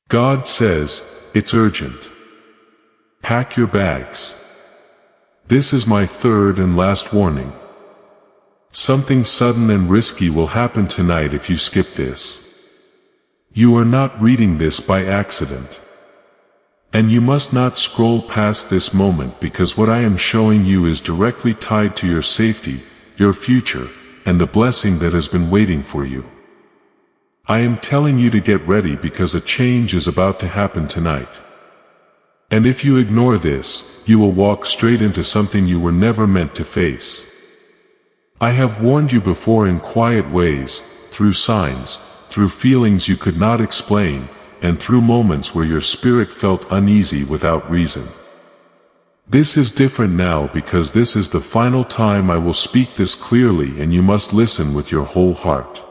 God says, it's urgent. Pack your bags. This is my third and last warning. Something sudden and risky will happen tonight if you skip this. You are not reading this by accident. And you must not scroll past this moment, because what I am showing you is directly tied to your safety, your future, and the blessing that has been waiting for you. I am telling you to get ready because a change is about to happen tonight. And if you ignore this, you will walk straight into something you were never meant to face. I have warned you before in quiet ways, through signs, through feelings you could not explain, and through moments where your spirit felt uneasy without reason. This is different now because this is the final time I will speak this clearly, and you must listen with your whole heart.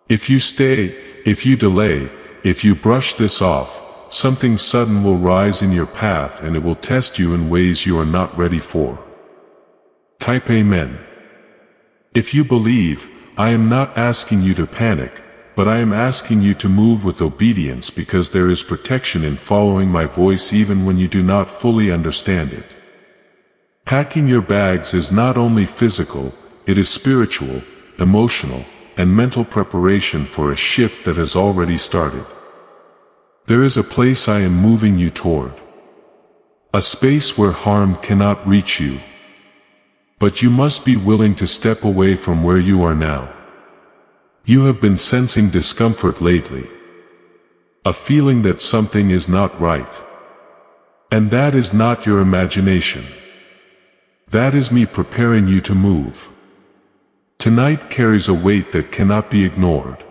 If you stay, if you delay, if you brush this off, something sudden will rise in your path and it will test you in ways you are not ready for. Type Amen. If you believe, I am not asking you to panic, but I am asking you to move with obedience, because there is protection in following my voice even when you do not fully understand it. Packing your bags is not only physical, it is spiritual, emotional, and mental preparation for a shift that has already started. There is a place I am moving you toward. A space where harm cannot reach you. But you must be willing to step away from where you are now. You have been sensing discomfort lately. A feeling that something is not right. And that is not your imagination. That is me preparing you to move. Tonight carries a weight that cannot be ignored.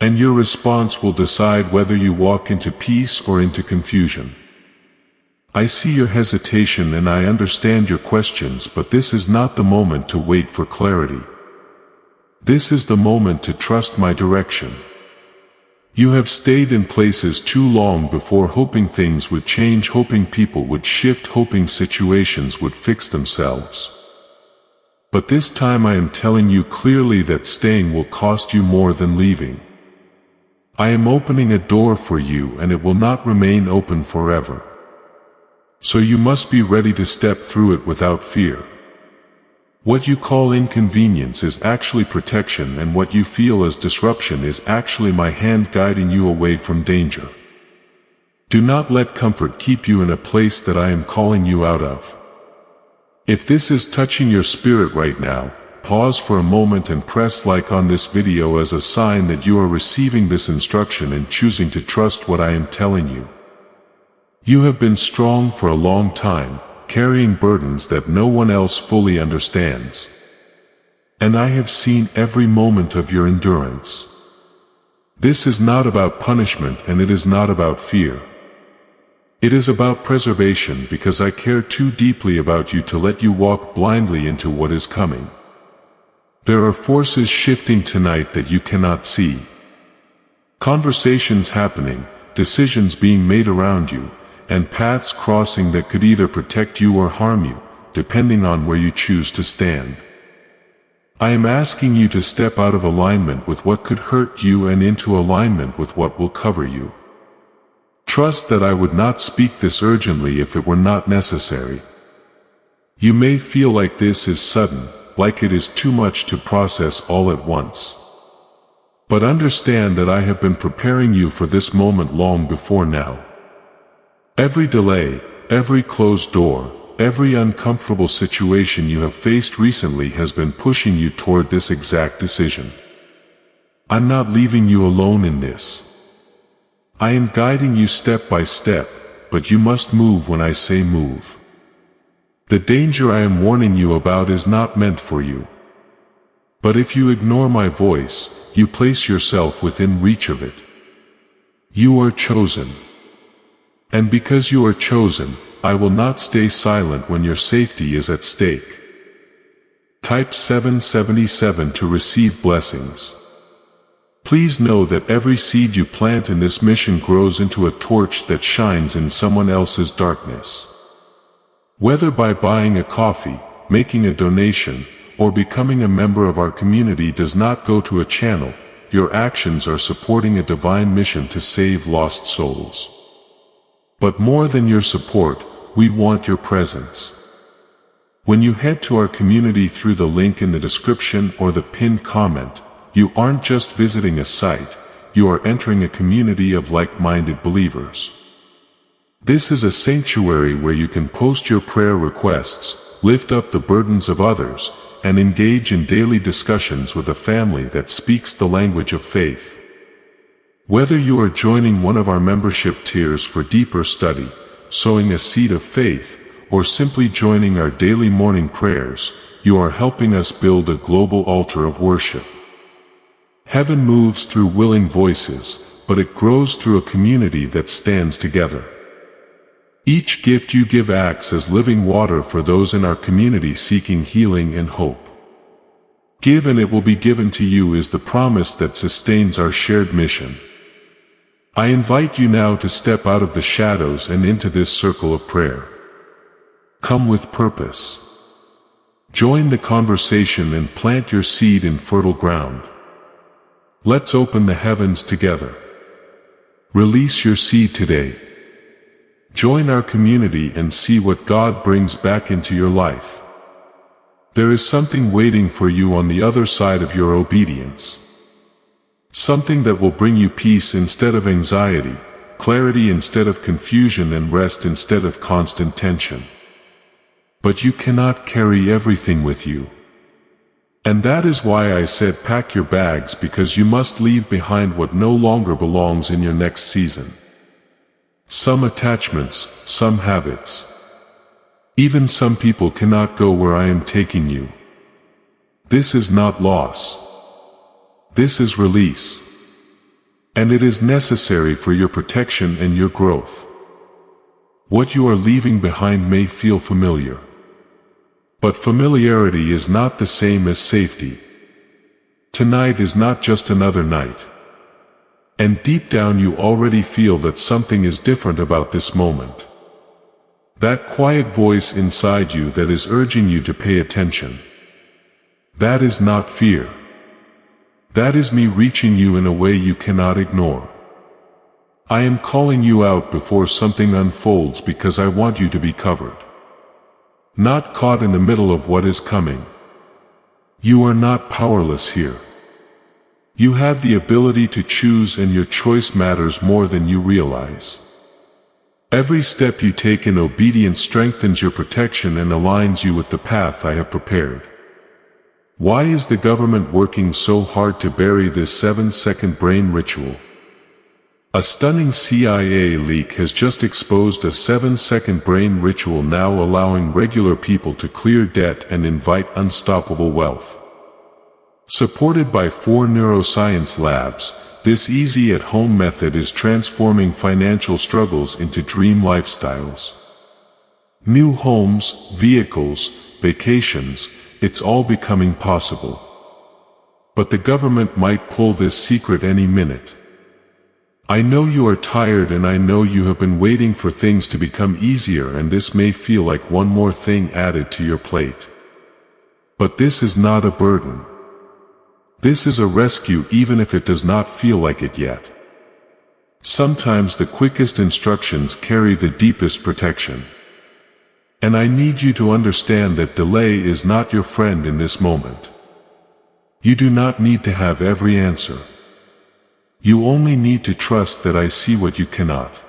And your response will decide whether you walk into peace or into confusion. I see your hesitation and I understand your questions, but this is not the moment to wait for clarity. This is the moment to trust my direction. You have stayed in places too long before, hoping things would change, hoping people would shift, hoping situations would fix themselves. But this time I am telling you clearly that staying will cost you more than leaving. I am opening a door for you and it will not remain open forever. So you must be ready to step through it without fear. What you call inconvenience is actually protection, and what you feel as disruption is actually my hand guiding you away from danger. Do not let comfort keep you in a place that I am calling you out of. If this is touching your spirit right now, pause for a moment and press like on this video as a sign that you are receiving this instruction and choosing to trust what I am telling you. You have been strong for a long time, carrying burdens that no one else fully understands. And I have seen every moment of your endurance. This is not about punishment and it is not about fear. It is about preservation, because I care too deeply about you to let you walk blindly into what is coming. There are forces shifting tonight that you cannot see. Conversations happening, decisions being made around you, and paths crossing that could either protect you or harm you, depending on where you choose to stand. I am asking you to step out of alignment with what could hurt you and into alignment with what will cover you. Trust that I would not speak this urgently if it were not necessary. You may feel like this is sudden, like it is too much to process all at once. But understand that I have been preparing you for this moment long before now. Every delay, every closed door, every uncomfortable situation you have faced recently has been pushing you toward this exact decision. I'm not leaving you alone in this. I am guiding you step by step, but you must move when I say move. The danger I am warning you about is not meant for you. But if you ignore my voice, you place yourself within reach of it. You are chosen. And because you are chosen, I will not stay silent when your safety is at stake. Type 777 to receive blessings. Please know that every seed you plant in this mission grows into a torch that shines in someone else's darkness. Whether by buying a coffee, making a donation, or becoming a member of our community does not go to a channel, your actions are supporting a divine mission to save lost souls. But more than your support, we want your presence. When you head to our community through the link in the description or the pinned comment, you aren't just visiting a site, you are entering a community of like-minded believers. This is a sanctuary where you can post your prayer requests, lift up the burdens of others, and engage in daily discussions with a family that speaks the language of faith. Whether you are joining one of our membership tiers for deeper study, sowing a seed of faith, or simply joining our daily morning prayers, you are helping us build a global altar of worship. Heaven moves through willing voices, but it grows through a community that stands together. Each gift you give acts as living water for those in our community seeking healing and hope. Give and it will be given to you is the promise that sustains our shared mission. I invite you now to step out of the shadows and into this circle of prayer. Come with purpose. Join the conversation and plant your seed in fertile ground. Let's open the heavens together. Release your seed today. Join our community and see what God brings back into your life. There is something waiting for you on the other side of your obedience. Something that will bring you peace instead of anxiety, clarity instead of confusion, and rest instead of constant tension. But you cannot carry everything with you. And that is why I said pack your bags, because you must leave behind what no longer belongs in your next season. Some attachments, some habits. Even some people cannot go where I am taking you. This is not loss. This is release. And it is necessary for your protection and your growth. What you are leaving behind may feel familiar. But familiarity is not the same as safety. Tonight is not just another night. And deep down you already feel that something is different about this moment. That quiet voice inside you that is urging you to pay attention. That is not fear. That is me reaching you in a way you cannot ignore. I am calling you out before something unfolds because I want you to be covered. Not caught in the middle of what is coming. You are not powerless here. You have the ability to choose, and your choice matters more than you realize. Every step you take in obedience strengthens your protection and aligns you with the path I have prepared. Why is the government working so hard to bury this 7-second brain ritual? A stunning CIA leak has just exposed a 7-second brain ritual now allowing regular people to clear debt and invite unstoppable wealth. Supported by 4 neuroscience labs, this easy at-home method is transforming financial struggles into dream lifestyles. New homes, vehicles, vacations, it's all becoming possible. But the government might pull this secret any minute. I know you are tired, and I know you have been waiting for things to become easier, and this may feel like one more thing added to your plate. But this is not a burden. This is a rescue, even if it does not feel like it yet. Sometimes the quickest instructions carry the deepest protection. And I need you to understand that delay is not your friend in this moment. You do not need to have every answer. You only need to trust that I see what you cannot.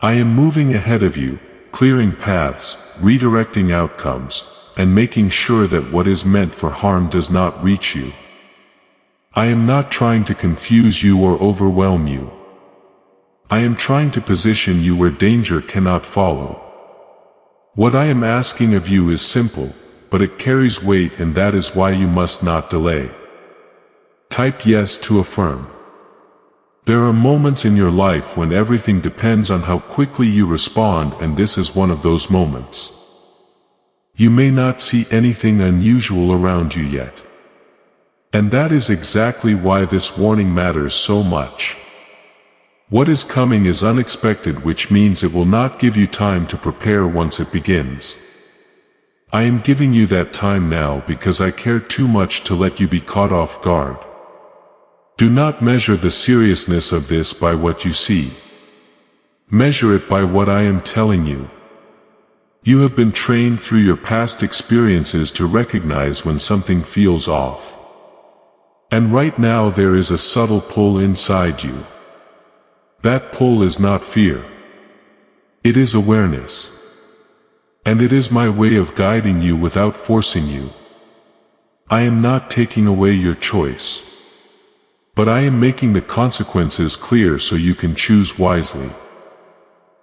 I am moving ahead of you, clearing paths, redirecting outcomes, and making sure that what is meant for harm does not reach you. I am not trying to confuse you or overwhelm you. I am trying to position you where danger cannot follow. What I am asking of you is simple, but it carries weight, and that is why you must not delay. Type yes to affirm. There are moments in your life when everything depends on how quickly you respond, and this is one of those moments. You may not see anything unusual around you yet. And that is exactly why this warning matters so much. What is coming is unexpected, which means it will not give you time to prepare once it begins. I am giving you that time now because I care too much to let you be caught off guard. Do not measure the seriousness of this by what you see. Measure it by what I am telling you. You have been trained through your past experiences to recognize when something feels off. And right now there is a subtle pull inside you. That pull is not fear. It is awareness. And it is my way of guiding you without forcing you. I am not taking away your choice. But I am making the consequences clear so you can choose wisely.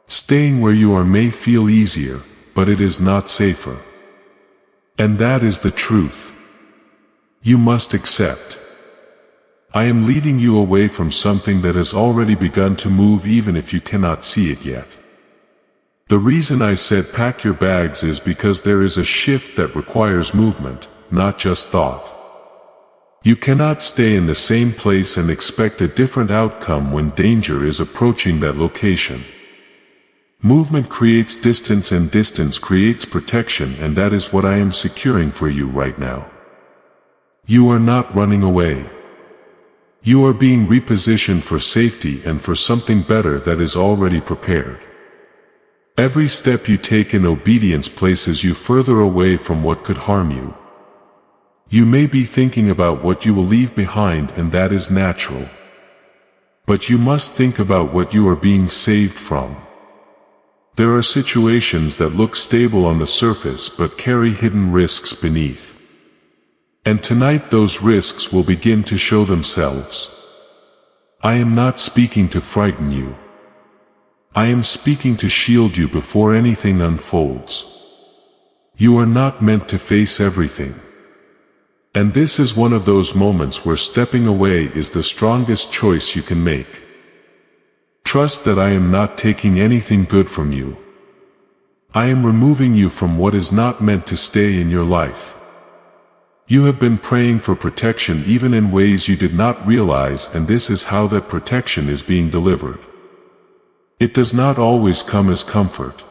Staying where you are may feel easier, but it is not safer. And that is the truth. You must accept. I am leading you away from something that has already begun to move even if you cannot see it yet. The reason I said pack your bags is because there is a shift that requires movement, not just thought. You cannot stay in the same place and expect a different outcome when danger is approaching that location. Movement creates distance and distance creates protection, and that is what I am securing for you right now. You are not running away. You are being repositioned for safety and for something better that is already prepared. Every step you take in obedience places you further away from what could harm you. You may be thinking about what you will leave behind, and that is natural. But you must think about what you are being saved from. There are situations that look stable on the surface but carry hidden risks beneath. And tonight those risks will begin to show themselves. I am not speaking to frighten you. I am speaking to shield you before anything unfolds. You are not meant to face everything. And this is one of those moments where stepping away is the strongest choice you can make. Trust that I am not taking anything good from you. I am removing you from what is not meant to stay in your life. You have been praying for protection even in ways you did not realize, and this is how that protection is being delivered. It does not always come as comfort.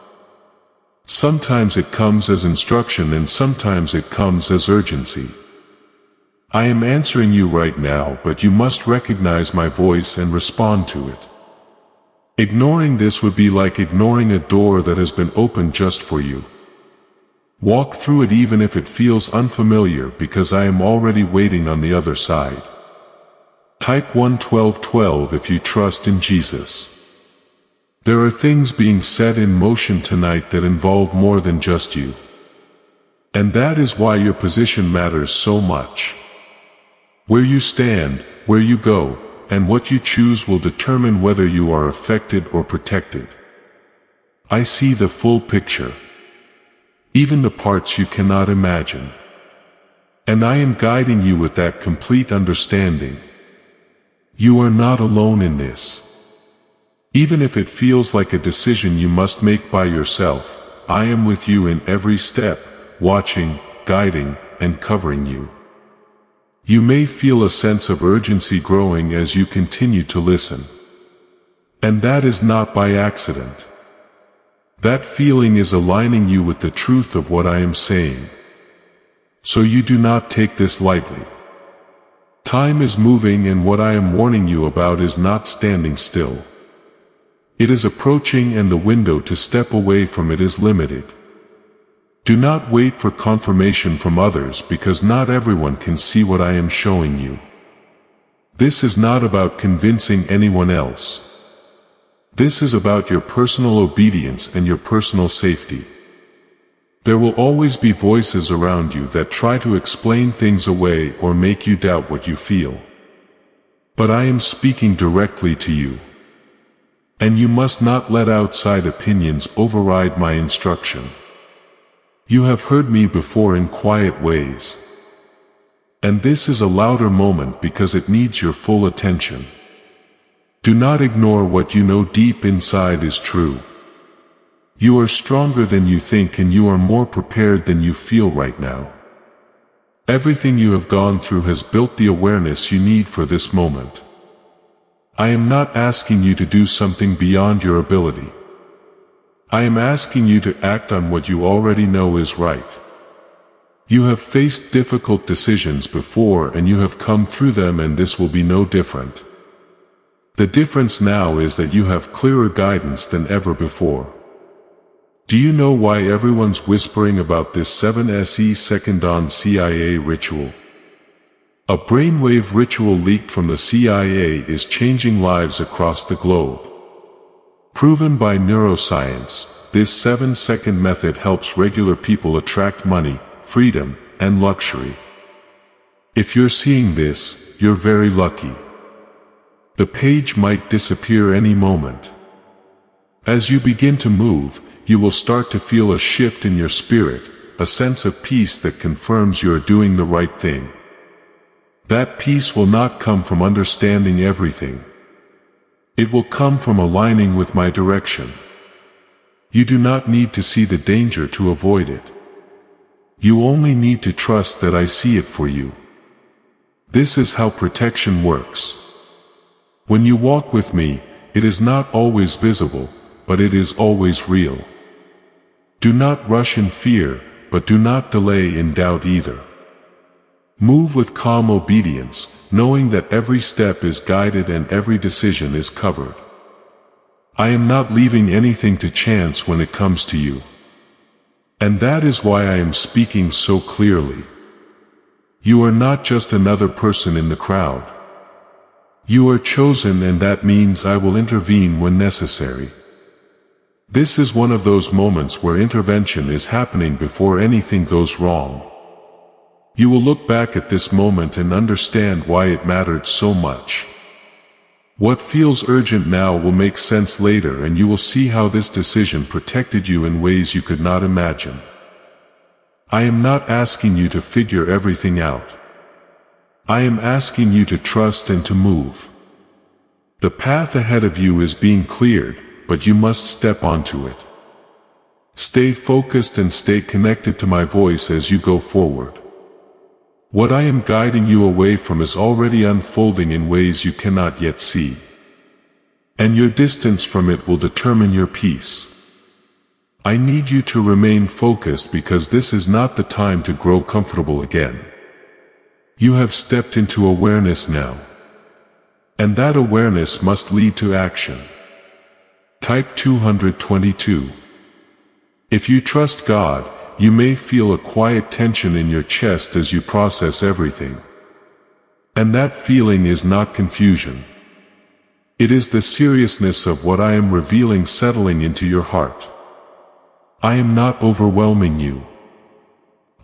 Sometimes it comes as instruction, and sometimes it comes as urgency. I am answering you right now, but you must recognize my voice and respond to it. Ignoring this would be like ignoring a door that has been opened just for you. Walk through it even if it feels unfamiliar, because I am already waiting on the other side. Type 1:12:12 if you trust in Jesus. There are things being set in motion tonight that involve more than just you. And that is why your position matters so much. Where you stand, where you go, and what you choose will determine whether you are affected or protected. I see the full picture. Even the parts you cannot imagine. And I am guiding you with that complete understanding. You are not alone in this. Even if it feels like a decision you must make by yourself, I am with you in every step, watching, guiding, and covering you. You may feel a sense of urgency growing as you continue to listen. And that is not by accident. That feeling is aligning you with the truth of what I am saying. So you do not take this lightly. Time is moving, and what I am warning you about is not standing still. It is approaching, and the window to step away from it is limited. Do not wait for confirmation from others, because not everyone can see what I am showing you. This is not about convincing anyone else. This is about your personal obedience and your personal safety. There will always be voices around you that try to explain things away or make you doubt what you feel. But I am speaking directly to you. And you must not let outside opinions override my instruction. You have heard me before in quiet ways. And this is a louder moment because it needs your full attention. Do not ignore what you know deep inside is true. You are stronger than you think, and you are more prepared than you feel right now. Everything you have gone through has built the awareness you need for this moment. I am not asking you to do something beyond your ability. I am asking you to act on what you already know is right. You have faced difficult decisions before and you have come through them, and this will be no different. The difference now is that you have clearer guidance than ever before. Do you know why everyone's whispering about this 7SE Second Dawn CIA ritual? A brainwave ritual leaked from the CIA is changing lives across the globe. Proven by neuroscience, this 7-second method helps regular people attract money, freedom, and luxury. If you're seeing this, you're very lucky. The page might disappear any moment. As you begin to move, you will start to feel a shift in your spirit, a sense of peace that confirms you are doing the right thing. That peace will not come from understanding everything. It will come from aligning with my direction. You do not need to see the danger to avoid it. You only need to trust that I see it for you. This is how protection works. When you walk with me, it is not always visible, but it is always real. Do not rush in fear, but do not delay in doubt either. Move with calm obedience, knowing that every step is guided and every decision is covered. I am not leaving anything to chance when it comes to you. And that is why I am speaking so clearly. You are not just another person in the crowd. You are chosen, and that means I will intervene when necessary. This is one of those moments where intervention is happening before anything goes wrong. You will look back at this moment and understand why it mattered so much. What feels urgent now will make sense later, and you will see how this decision protected you in ways you could not imagine. I am not asking you to figure everything out. I am asking you to trust and to move. The path ahead of you is being cleared, but you must step onto it. Stay focused and stay connected to my voice as you go forward. What I am guiding you away from is already unfolding in ways you cannot yet see. And your distance from it will determine your peace. I need you to remain focused, because this is not the time to grow comfortable again. You have stepped into awareness now. And that awareness must lead to action. Type 222. If you trust God, you may feel a quiet tension in your chest as you process everything. And that feeling is not confusion. It is the seriousness of what I am revealing settling into your heart. I am not overwhelming you.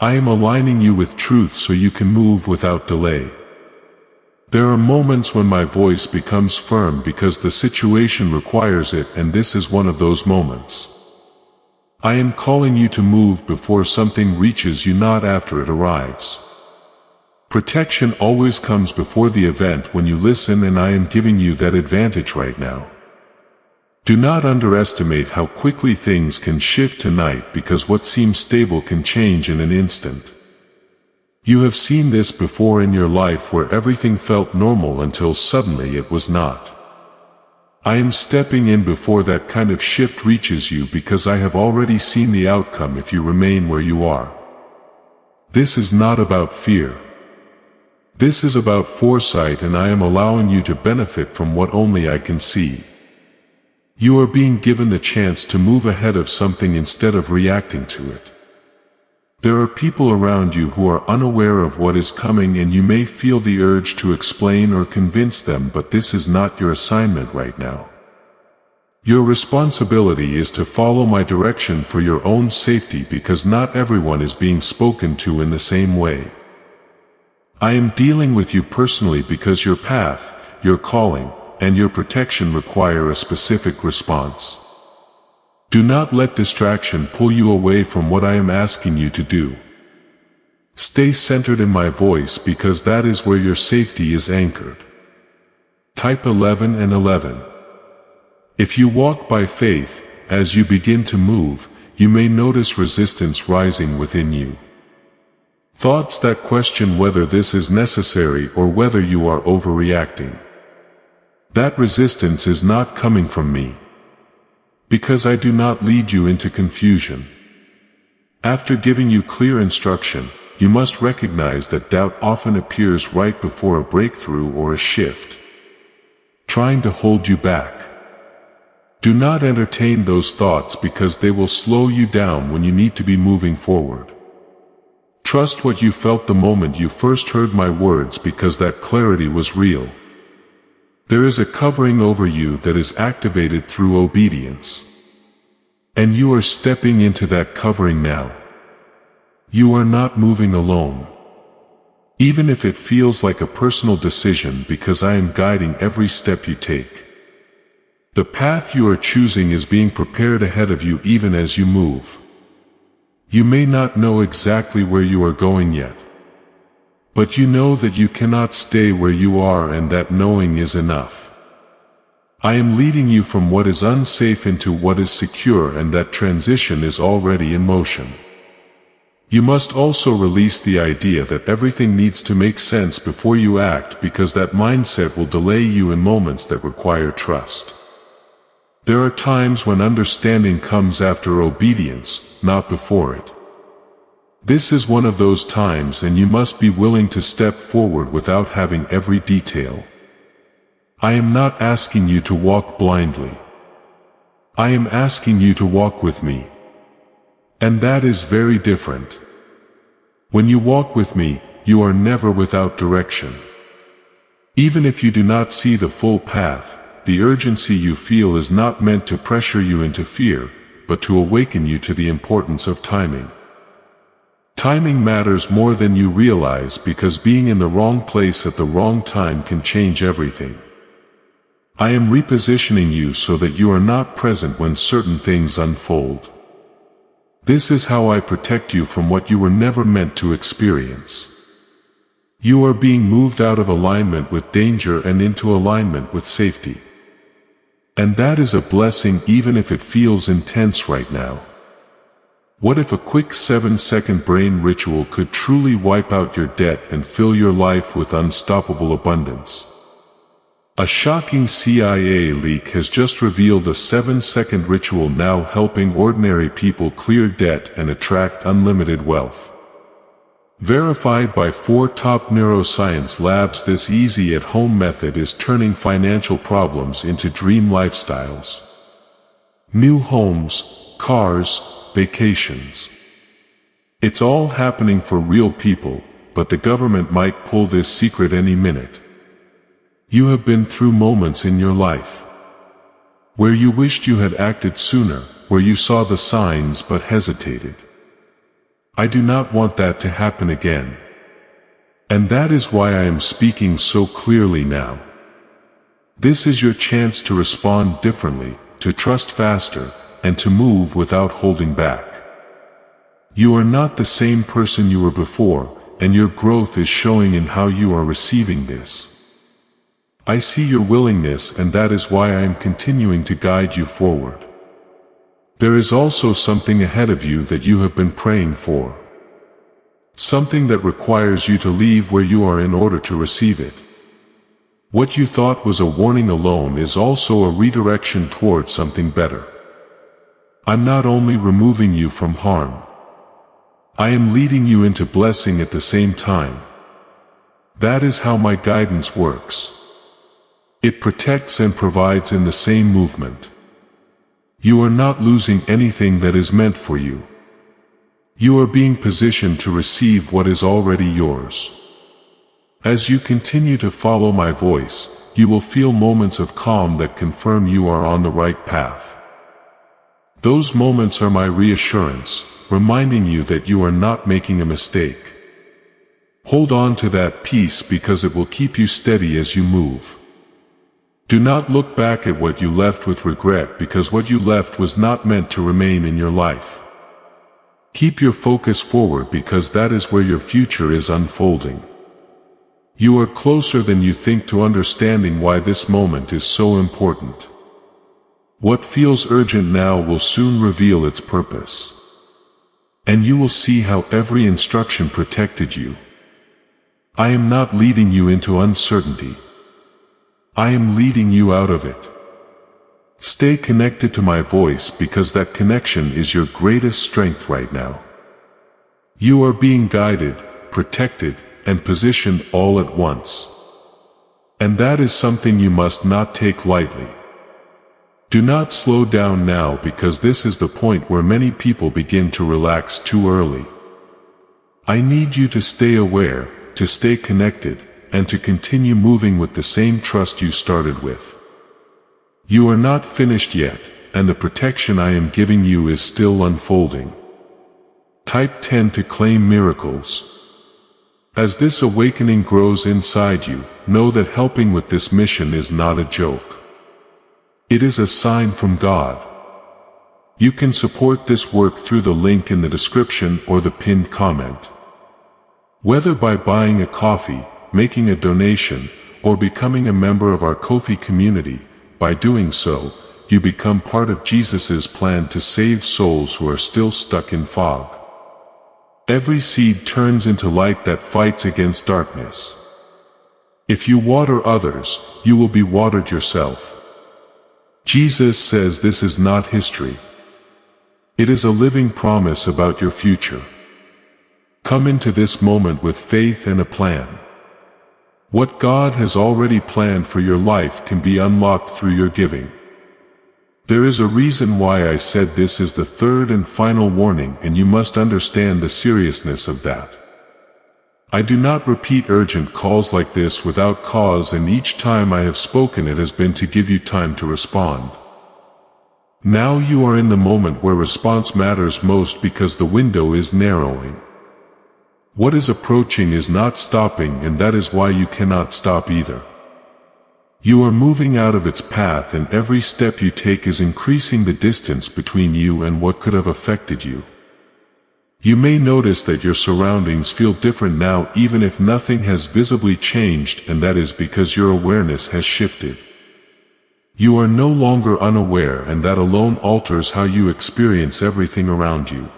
I am aligning you with truth so you can move without delay. There are moments when my voice becomes firm because the situation requires it, and this is one of those moments. I am calling you to move before something reaches you, not after it arrives. Protection always comes before the event when you listen, and I am giving you that advantage right now. Do not underestimate how quickly things can shift tonight, because what seems stable can change in an instant. You have seen this before in your life, where everything felt normal until suddenly it was not. I am stepping in before that kind of shift reaches you, because I have already seen the outcome if you remain where you are. This is not about fear. This is about foresight, and I am allowing you to benefit from what only I can see. You are being given the chance to move ahead of something instead of reacting to it. There are people around you who are unaware of what is coming, and you may feel the urge to explain or convince them, but this is not your assignment right now. Your responsibility is to follow my direction for your own safety, because not everyone is being spoken to in the same way. I am dealing with you personally because your path, your calling, and your protection require a specific response. Do not let distraction pull you away from what I am asking you to do. Stay centered in my voice, because that is where your safety is anchored. Type 11 and 11. If you walk by faith, as you begin to move, you may notice resistance rising within you. Thoughts that question whether this is necessary or whether you are overreacting. That resistance is not coming from me, because I do not lead you into confusion. After giving you clear instruction, you must recognize that doubt often appears right before a breakthrough or a shift, trying to hold you back. Do not entertain those thoughts because they will slow you down when you need to be moving forward. Trust what you felt the moment you first heard my words because that clarity was real. There is a covering over you that is activated through obedience. And you are stepping into that covering now. You are not moving alone. Even if it feels like a personal decision because I am guiding every step you take. The path you are choosing is being prepared ahead of you even as you move. You may not know exactly where you are going yet. But you know that you cannot stay where you are and that knowing is enough. I am leading you from what is unsafe into what is secure and that transition is already in motion. You must also release the idea that everything needs to make sense before you act because that mindset will delay you in moments that require trust. There are times when understanding comes after obedience, not before it. This is one of those times and you must be willing to step forward without having every detail. I am not asking you to walk blindly. I am asking you to walk with me. And that is very different. When you walk with me, you are never without direction. Even if you do not see the full path, the urgency you feel is not meant to pressure you into fear, but to awaken you to the importance of timing. Timing matters more than you realize because being in the wrong place at the wrong time can change everything. I am repositioning you so that you are not present when certain things unfold. This is how I protect you from what you were never meant to experience. You are being moved out of alignment with danger and into alignment with safety. And that is a blessing even if it feels intense right now. What if a quick 7-second brain ritual could truly wipe out your debt and fill your life with unstoppable abundance? A shocking CIA leak has just revealed a 7-second ritual now helping ordinary people clear debt and attract unlimited wealth. Verified by 4 top neuroscience labs, this easy-at-home method is turning financial problems into dream lifestyles. New homes, cars, vacations. It's all happening for real people, but the government might pull this secret any minute. You have been through moments in your life where you wished you had acted sooner, where you saw the signs but hesitated. I do not want that to happen again. And that is why I am speaking so clearly now. This is your chance to respond differently, to trust faster, and to move without holding back. You are not the same person you were before, and your growth is showing in how you are receiving this. I see your willingness, and that is why I am continuing to guide you forward. There is also something ahead of you that you have been praying for. Something that requires you to leave where you are in order to receive it. What you thought was a warning alone is also a redirection toward something better. I'm not only removing you from harm. I am leading you into blessing at the same time. That is how my guidance works. It protects and provides in the same movement. You are not losing anything that is meant for you. You are being positioned to receive what is already yours. As you continue to follow my voice, you will feel moments of calm that confirm you are on the right path. Those moments are my reassurance, reminding you that you are not making a mistake. Hold on to that peace because it will keep you steady as you move. Do not look back at what you left with regret because what you left was not meant to remain in your life. Keep your focus forward because that is where your future is unfolding. You are closer than you think to understanding why this moment is so important. What feels urgent now will soon reveal its purpose. And you will see how every instruction protected you. I am not leading you into uncertainty. I am leading you out of it. Stay connected to my voice because that connection is your greatest strength right now. You are being guided, protected, and positioned all at once. And that is something you must not take lightly. Do not slow down now, because this is the point where many people begin to relax too early. I need you to stay aware, to stay connected, and to continue moving with the same trust you started with. You are not finished yet, and the protection I am giving you is still unfolding. Type 10 to claim miracles. As this awakening grows inside you, know that helping with this mission is not a joke. It is a sign from God. You can support this work through the link in the description or the pinned comment. Whether by buying a coffee, making a donation, or becoming a member of our Ko-fi community, by doing so, you become part of Jesus's plan to save souls who are still stuck in fog. Every seed turns into light that fights against darkness. If you water others, you will be watered yourself. Jesus says this is not history. It is a living promise about your future. Come into this moment with faith and a plan. What God has already planned for your life can be unlocked through your giving. There is a reason why I said this is the third and final warning, and you must understand the seriousness of that. I do not repeat urgent calls like this without cause, and each time I have spoken it has been to give you time to respond. Now you are in the moment where response matters most, because the window is narrowing. What is approaching is not stopping, and that is why you cannot stop either. You are moving out of its path, and every step you take is increasing the distance between you and what could have affected you. You may notice that your surroundings feel different now, even if nothing has visibly changed, and that is because your awareness has shifted. You are no longer unaware, and that alone alters how you experience everything around you.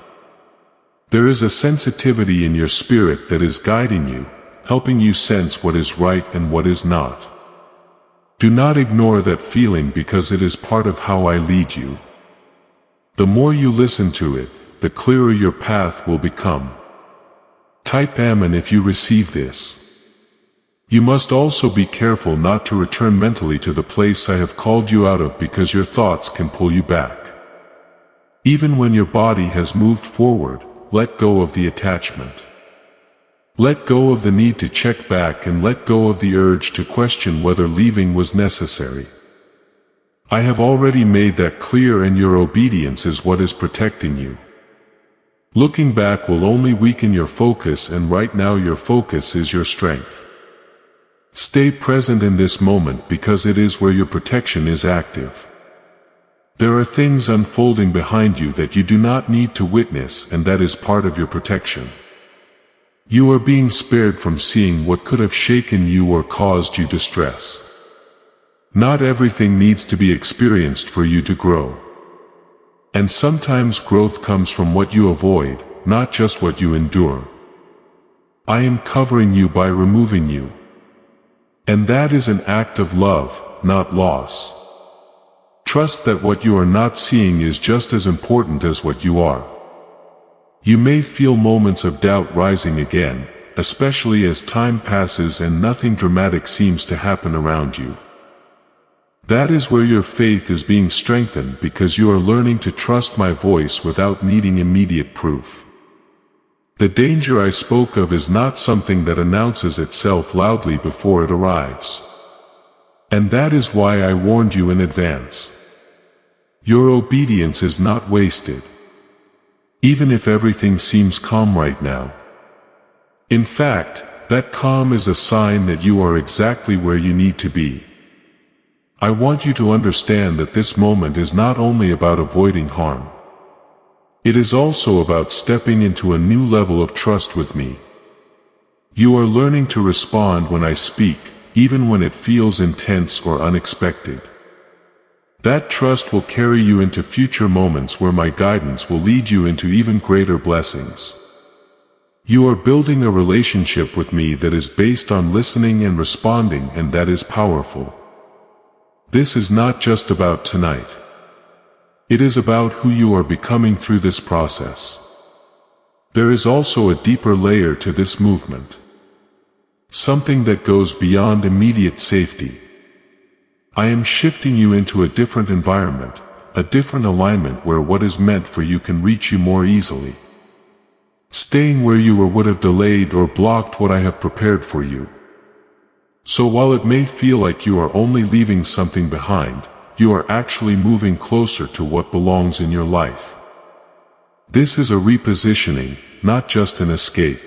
There is a sensitivity in your spirit that is guiding you, helping you sense what is right and what is not. Do not ignore that feeling, because it is part of how I lead you. The more you listen to it, the clearer your path will become. Type Amen if you receive this. You must also be careful not to return mentally to the place I have called you out of, because your thoughts can pull you back. Even when your body has moved forward, let go of the attachment. Let go of the need to check back, and let go of the urge to question whether leaving was necessary. I have already made that clear, and your obedience is what is protecting you. Looking back will only weaken your focus, and right now your focus is your strength. Stay present in this moment, because it is where your protection is active. There are things unfolding behind you that you do not need to witness, and that is part of your protection. You are being spared from seeing what could have shaken you or caused you distress. Not everything needs to be experienced for you to grow. And sometimes growth comes from what you avoid, not just what you endure. I am covering you by removing you. And that is an act of love, not loss. Trust that what you are not seeing is just as important as what you are. You may feel moments of doubt rising again, especially as time passes and nothing dramatic seems to happen around you. That is where your faith is being strengthened, because you are learning to trust my voice without needing immediate proof. The danger I spoke of is not something that announces itself loudly before it arrives. And that is why I warned you in advance. Your obedience is not wasted. Even if everything seems calm right now. In fact, that calm is a sign that you are exactly where you need to be. I want you to understand that this moment is not only about avoiding harm. It is also about stepping into a new level of trust with me. You are learning to respond when I speak, even when it feels intense or unexpected. That trust will carry you into future moments where my guidance will lead you into even greater blessings. You are building a relationship with me that is based on listening and responding, and that is powerful. This is not just about tonight. It is about who you are becoming through this process. There is also a deeper layer to this movement. Something that goes beyond immediate safety. I am shifting you into a different environment, a different alignment where what is meant for you can reach you more easily. Staying where you were would have delayed or blocked what I have prepared for you. So while it may feel like you are only leaving something behind, you are actually moving closer to what belongs in your life. This is a repositioning, not just an escape.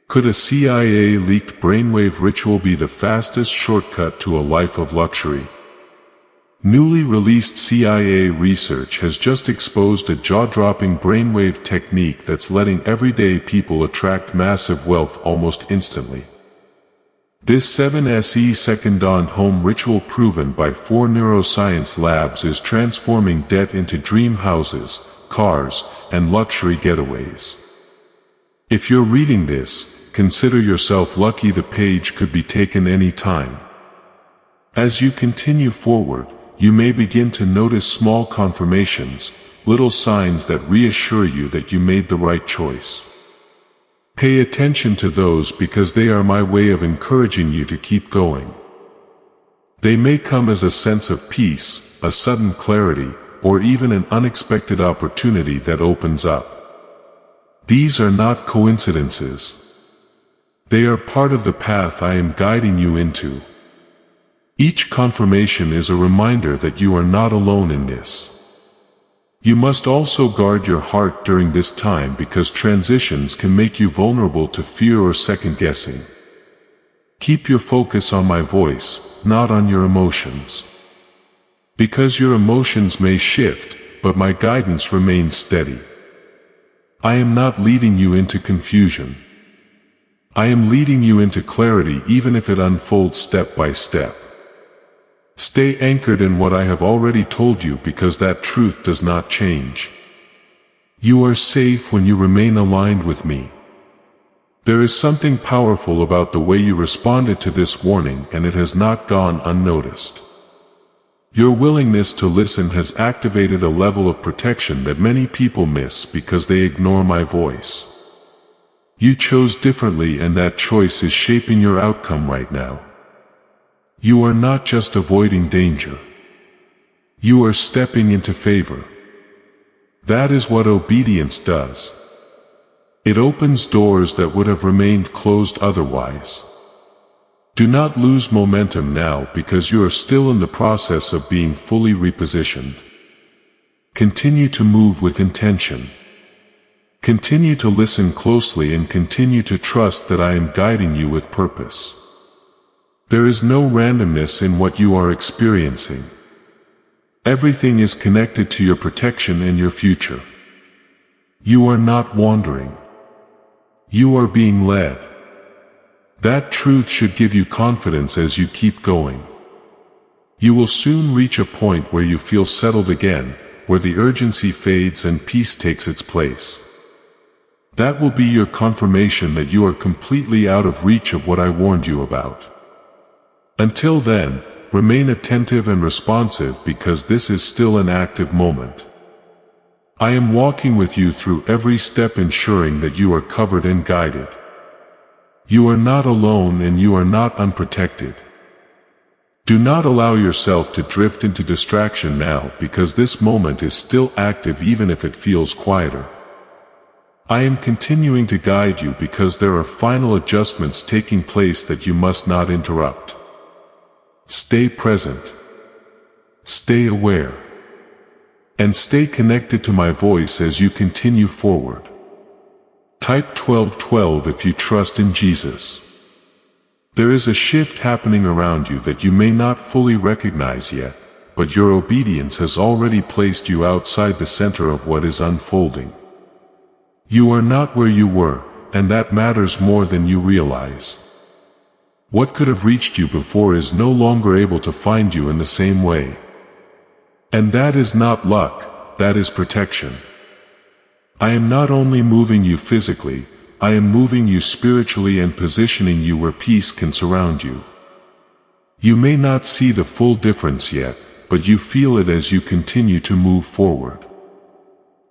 Could a CIA-leaked brainwave ritual be the fastest shortcut to a life of luxury? Newly released CIA research has just exposed a jaw-dropping brainwave technique that's letting everyday people attract massive wealth almost instantly. This 7SE Second Dawn home ritual, proven by 4 neuroscience labs, is transforming debt into dream houses, cars, and luxury getaways. If you're reading this, consider yourself lucky. The page could be taken any time. As you continue forward, you may begin to notice small confirmations, little signs that reassure you that you made the right choice. Pay attention to those because they are my way of encouraging you to keep going. They may come as a sense of peace, a sudden clarity, or even an unexpected opportunity that opens up. These are not coincidences. They are part of the path I am guiding you into. Each confirmation is a reminder that you are not alone in this. You must also guard your heart during this time because transitions can make you vulnerable to fear or second-guessing. Keep your focus on my voice, not on your emotions. Because your emotions may shift, but my guidance remains steady. I am not leading you into confusion. I am leading you into clarity, even if it unfolds step by step. Stay anchored in what I have already told you because that truth does not change. You are safe when you remain aligned with me. There is something powerful about the way you responded to this warning, and it has not gone unnoticed. Your willingness to listen has activated a level of protection that many people miss because they ignore my voice. You chose differently, and that choice is shaping your outcome right now. You are not just avoiding danger. You are stepping into favor. That is what obedience does. It opens doors that would have remained closed otherwise. Do not lose momentum now because you are still in the process of being fully repositioned. Continue to move with intention. Continue to listen closely and continue to trust that I am guiding you with purpose. There is no randomness in what you are experiencing. Everything is connected to your protection and your future. You are not wandering. You are being led. That truth should give you confidence as you keep going. You will soon reach a point where you feel settled again, where the urgency fades and peace takes its place. That will be your confirmation that you are completely out of reach of what I warned you about. Until then, remain attentive and responsive because this is still an active moment. I am walking with you through every step, ensuring that you are covered and guided. You are not alone and you are not unprotected. Do not allow yourself to drift into distraction now because this moment is still active even if it feels quieter. I am continuing to guide you because there are final adjustments taking place that you must not interrupt. Stay present. Stay aware. And stay connected to my voice as you continue forward. Type 1212 if you trust in Jesus. There is a shift happening around you that you may not fully recognize yet, but your obedience has already placed you outside the center of what is unfolding. You are not where you were, and that matters more than you realize. What could have reached you before is no longer able to find you in the same way. And that is not luck, that is protection. I am not only moving you physically, I am moving you spiritually and positioning you where peace can surround you. You may not see the full difference yet, but you feel it as you continue to move forward.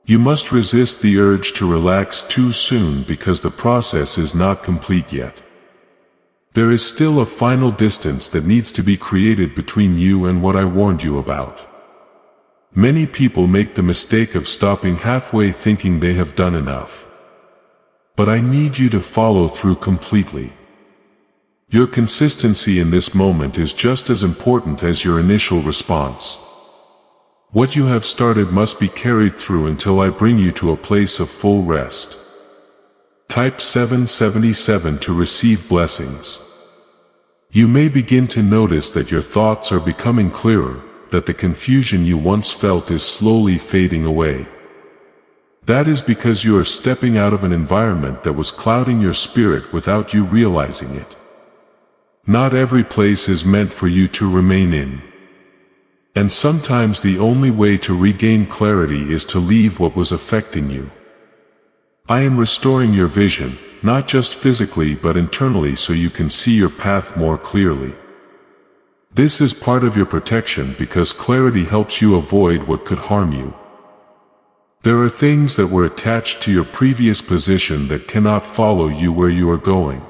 You must resist the urge to relax too soon because the process is not complete yet. There is still a final distance that needs to be created between you and what I warned you about. Many people make the mistake of stopping halfway thinking they have done enough. But I need you to follow through completely. Your consistency in this moment is just as important as your initial response. What you have started must be carried through until I bring you to a place of full rest. Type 777 to receive blessings. You may begin to notice that your thoughts are becoming clearer, that the confusion you once felt is slowly fading away. That is because you are stepping out of an environment that was clouding your spirit without you realizing it. Not every place is meant for you to remain in. And sometimes the only way to regain clarity is to leave what was affecting you. I am restoring your vision, not just physically but internally, so you can see your path more clearly. This is part of your protection because clarity helps you avoid what could harm you. There are things that were attached to your previous position that cannot follow you where you are going.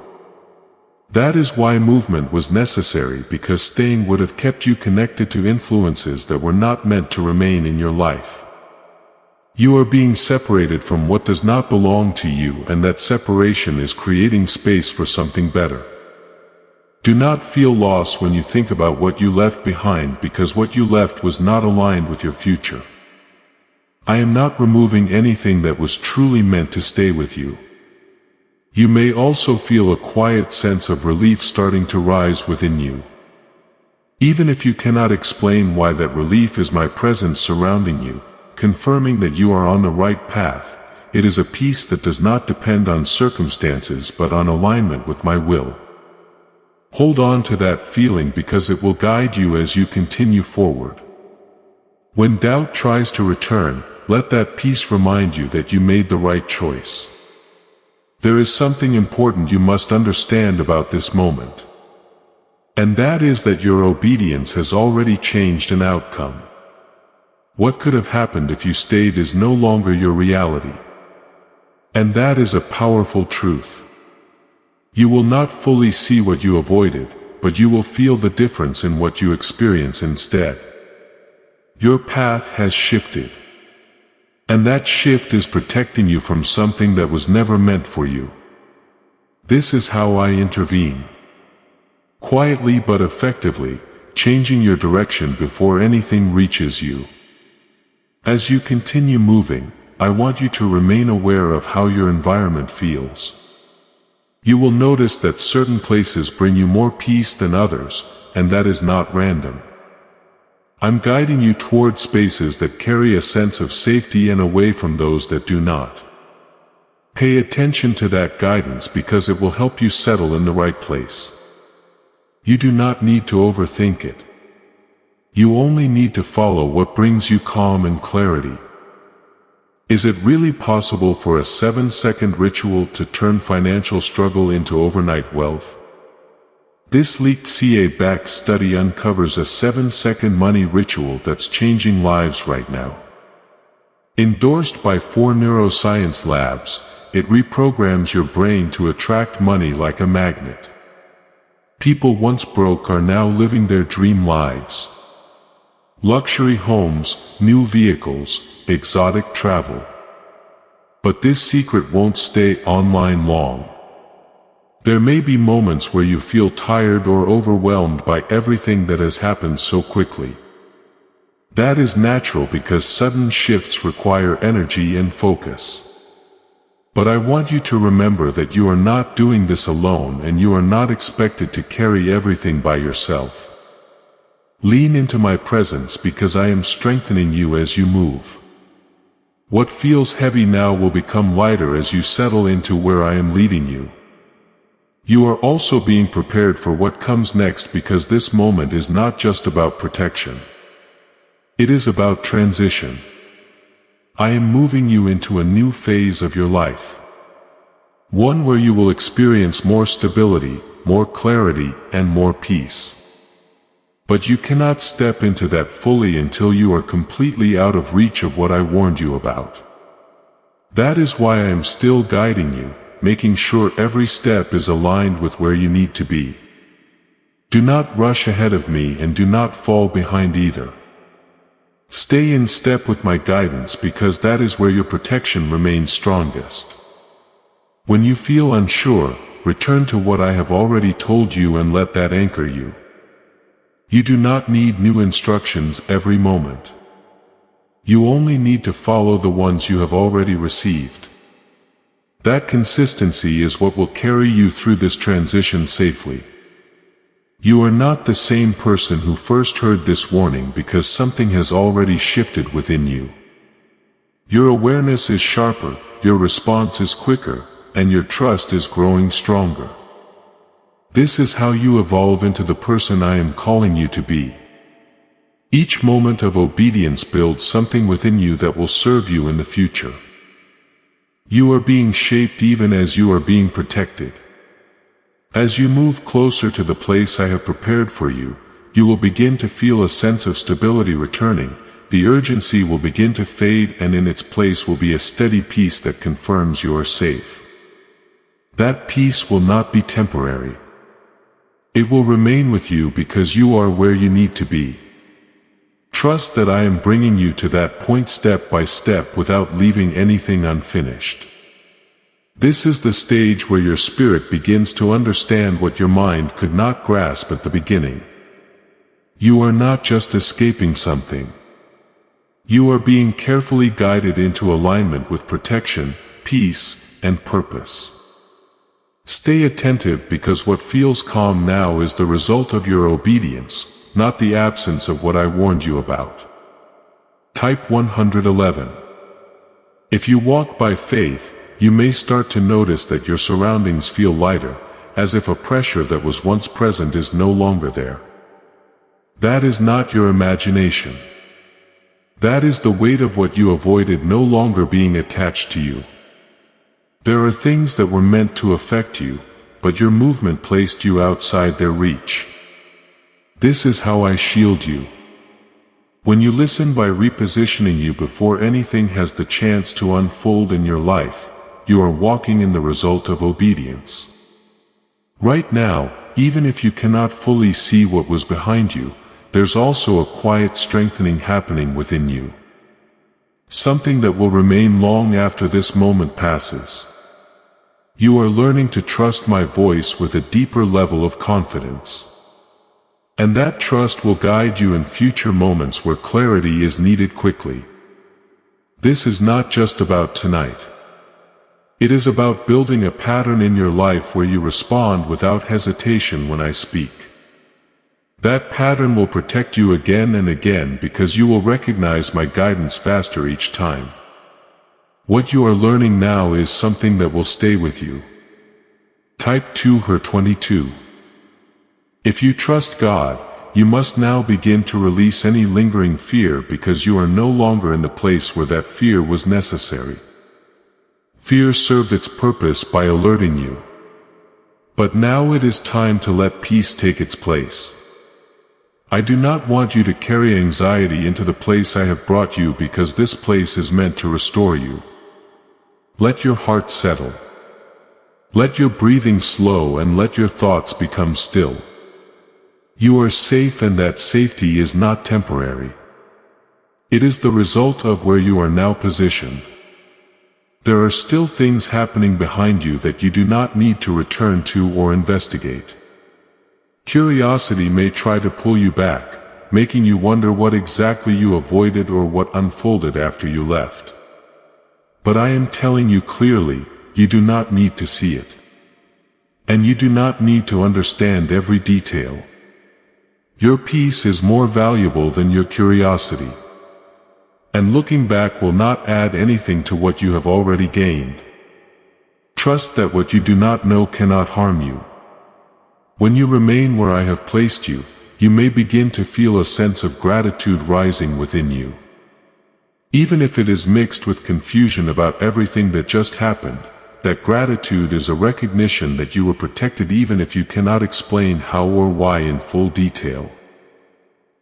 That is why movement was necessary, because staying would have kept you connected to influences that were not meant to remain in your life. You are being separated from what does not belong to you, and that separation is creating space for something better. Do not feel lost when you think about what you left behind, because what you left was not aligned with your future. I am not removing anything that was truly meant to stay with you. You may also feel a quiet sense of relief starting to rise within you. Even if you cannot explain why, that relief is my presence surrounding you, confirming that you are on the right path. It is a peace that does not depend on circumstances but on alignment with my will. Hold on to that feeling because it will guide you as you continue forward. When doubt tries to return, let that peace remind you that you made the right choice. There is something important you must understand about this moment. And that is that your obedience has already changed an outcome. What could have happened if you stayed is no longer your reality. And that is a powerful truth. You will not fully see what you avoided, but you will feel the difference in what you experience instead. Your path has shifted. And that shift is protecting you from something that was never meant for you. This is how I intervene. Quietly but effectively, changing your direction before anything reaches you. As you continue moving, I want you to remain aware of how your environment feels. You will notice that certain places bring you more peace than others, and that is not random. I'm guiding you toward spaces that carry a sense of safety and away from those that do not. Pay attention to that guidance because it will help you settle in the right place. You do not need to overthink it. You only need to follow what brings you calm and clarity. Is it really possible for a 7-second ritual to turn financial struggle into overnight wealth? This leaked CA-backed study uncovers a 7-second money ritual that's changing lives right now. Endorsed by 4 neuroscience labs, it reprograms your brain to attract money like a magnet. People once broke are now living their dream lives. Luxury homes, new vehicles, exotic travel. But this secret won't stay online long. There may be moments where you feel tired or overwhelmed by everything that has happened so quickly. That is natural because sudden shifts require energy and focus. But I want you to remember that you are not doing this alone, and you are not expected to carry everything by yourself. Lean into my presence because I am strengthening you as you move. What feels heavy now will become lighter as you settle into where I am leading you. You are also being prepared for what comes next because this moment is not just about protection. It is about transition. I am moving you into a new phase of your life. One where you will experience more stability, more clarity, and more peace. But you cannot step into that fully until you are completely out of reach of what I warned you about. That is why I am still guiding you, making sure every step is aligned with where you need to be. Do not rush ahead of me and do not fall behind either. Stay in step with my guidance because that is where your protection remains strongest. When you feel unsure, return to what I have already told you and let that anchor you. You do not need new instructions every moment. You only need to follow the ones you have already received. That consistency is what will carry you through this transition safely. You are not the same person who first heard this warning because something has already shifted within you. Your awareness is sharper, your response is quicker, and your trust is growing stronger. This is how you evolve into the person I am calling you to be. Each moment of obedience builds something within you that will serve you in the future. You are being shaped even as you are being protected. As you move closer to the place I have prepared for you, you will begin to feel a sense of stability returning, the urgency will begin to fade, and in its place will be a steady peace that confirms you are safe. That peace will not be temporary. It will remain with you because you are where you need to be. Trust that I am bringing you to that point step by step without leaving anything unfinished. This is the stage where your spirit begins to understand what your mind could not grasp at the beginning. You are not just escaping something. You are being carefully guided into alignment with protection, peace, and purpose. Stay attentive because what feels calm now is the result of your obedience, not the absence of what I warned you about. Type 111. If you walk by faith, you may start to notice that your surroundings feel lighter, as if a pressure that was once present is no longer there. That is not your imagination. That is the weight of what you avoided no longer being attached to you. There are things that were meant to affect you, but your movement placed you outside their reach. This is how I shield you. When you listen by repositioning you before anything has the chance to unfold in your life, you are walking in the result of obedience. Right now, even if you cannot fully see what was behind you, there's also a quiet strengthening happening within you. Something that will remain long after this moment passes. You are learning to trust my voice with a deeper level of confidence. And that trust will guide you in future moments where clarity is needed quickly. This is not just about tonight. It is about building a pattern in your life where you respond without hesitation when I speak. That pattern will protect you again and again because you will recognize my guidance faster each time. What you are learning now is something that will stay with you. Type 2her22. If you trust God, you must now begin to release any lingering fear because you are no longer in the place where that fear was necessary. Fear served its purpose by alerting you. But now it is time to let peace take its place. I do not want you to carry anxiety into the place I have brought you because this place is meant to restore you. Let your heart settle. Let your breathing slow and let your thoughts become still. You are safe and that safety is not temporary. It is the result of where you are now positioned. There are still things happening behind you that you do not need to return to or investigate. Curiosity may try to pull you back, making you wonder what exactly you avoided or what unfolded after you left. But I am telling you clearly, you do not need to see it. And you do not need to understand every detail. Your peace is more valuable than your curiosity. And looking back will not add anything to what you have already gained. Trust that what you do not know cannot harm you. When you remain where I have placed you, you may begin to feel a sense of gratitude rising within you. Even if it is mixed with confusion about everything that just happened, that gratitude is a recognition that you were protected even if you cannot explain how or why in full detail.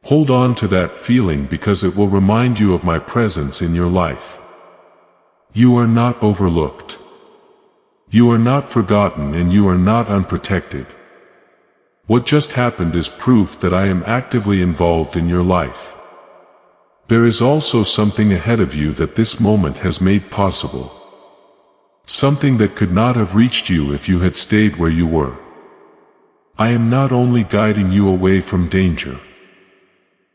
Hold on to that feeling because it will remind you of my presence in your life. You are not overlooked. You are not forgotten, and you are not unprotected. What just happened is proof that I am actively involved in your life. There is also something ahead of you that this moment has made possible. Something that could not have reached you if you had stayed where you were. I am not only guiding you away from danger.